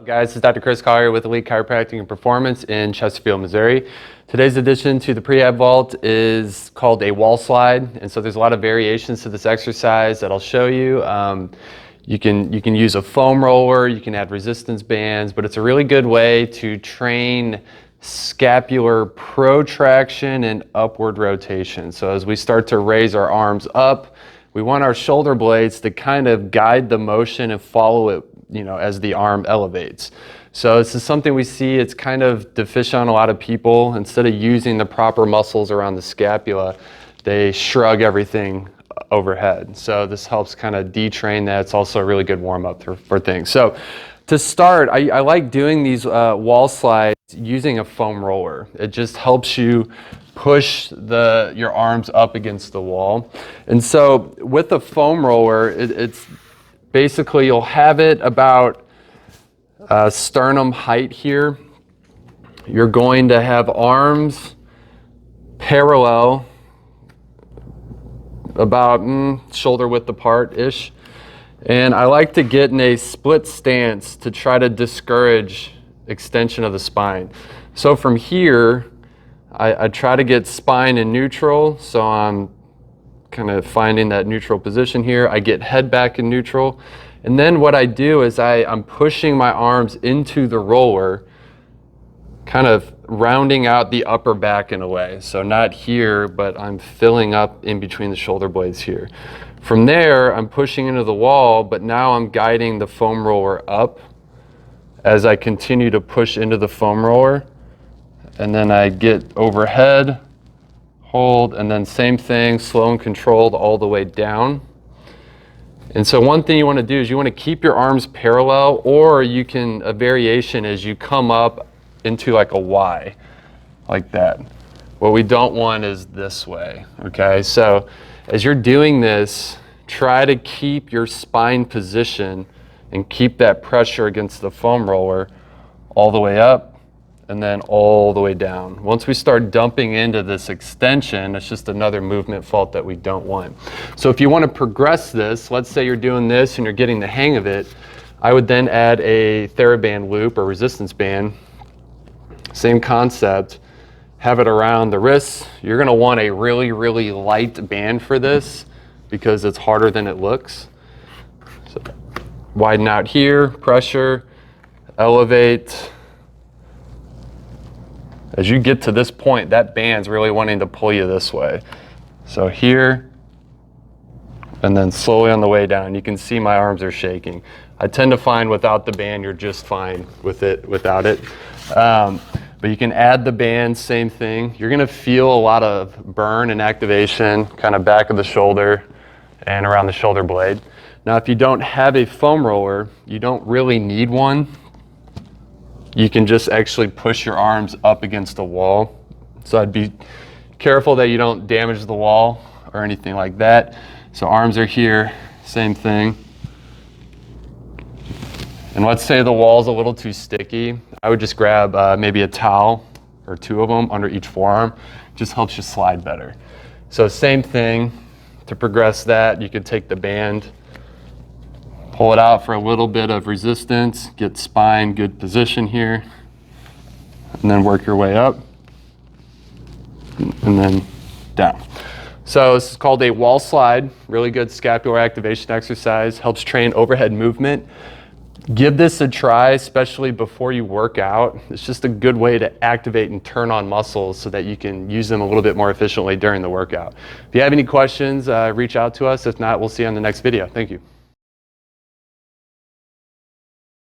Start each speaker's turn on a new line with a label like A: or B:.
A: Guys, this is Dr. Chris Collier with Elite Chiropractic and Performance in Chesterfield, Missouri. Today's addition to the prehab vault is called a wall slide, and so there's a lot of variations to this exercise that I'll show you. You can use a foam roller, you can add resistance bands, but it's a really good way to train scapular protraction and upward rotation. So as we start to raise our arms up, we want our shoulder blades to kind of guide the motion and follow it, as the arm elevates. So this is something we see, it's kind of deficient on a lot of people. Instead of using the proper muscles around the scapula, they shrug everything overhead. So this helps kind of detrain that. It's also a really good warm-up for things. So to start, I like doing these wall slides using a foam roller. It just helps you push your arms up against the wall. And so with a foam roller, it's basically you'll have it about sternum height here. You're going to have arms parallel, about shoulder width apart-ish. And I like to get in a split stance to try to discourage extension of the spine. So from here, I try to get spine in neutral, so I'm kind of finding that neutral position here. I get head back in neutral. And then what I do is I'm pushing my arms into the roller, kind of rounding out the upper back in a way. So not here, but I'm filling up in between the shoulder blades here. From there, I'm pushing into the wall, but now I'm guiding the foam roller up as I continue to push into the foam roller. And then I get overhead, hold, and then same thing, slow and controlled all the way down. And so one thing you want to do is you want to keep your arms parallel, or a variation is you come up into like a Y, like that. What we don't want is this way, okay? So as you're doing this, try to keep your spine position and keep that pressure against the foam roller all the way up and then all the way down. Once we start dumping into this extension, it's just another movement fault that we don't want. So if you want to progress this, let's say you're doing this and you're getting the hang of it, I would then add a TheraBand loop or resistance band. Same concept, have it around the wrists. You're gonna want a really, really light band for this because it's harder than it looks. So widen out here, pressure, elevate. As you get to this point, that band's really wanting to pull you this way. So here, and then slowly on the way down. You can see my arms are shaking. I tend to find without the band, you're just fine with it, without it. But you can add the band, same thing. You're gonna feel a lot of burn and activation, kind of back of the shoulder and around the shoulder blade. Now, if you don't have a foam roller, you don't really need one. You can just actually push your arms up against the wall. So I'd be careful that you don't damage the wall or anything like that. So arms are here, same thing. And let's say the wall's a little too sticky. I would just grab maybe a towel or two of them under each forearm. Just helps you slide better. So same thing, to progress that, you could take the band, pull it out for a little bit of resistance, get spine, good position here, and then work your way up, and then down. So this is called a wall slide, really good scapular activation exercise, helps train overhead movement. Give this a try, especially before you work out. It's just a good way to activate and turn on muscles so that you can use them a little bit more efficiently during the workout. If you have any questions, reach out to us. If not, we'll see you on the next video. Thank you.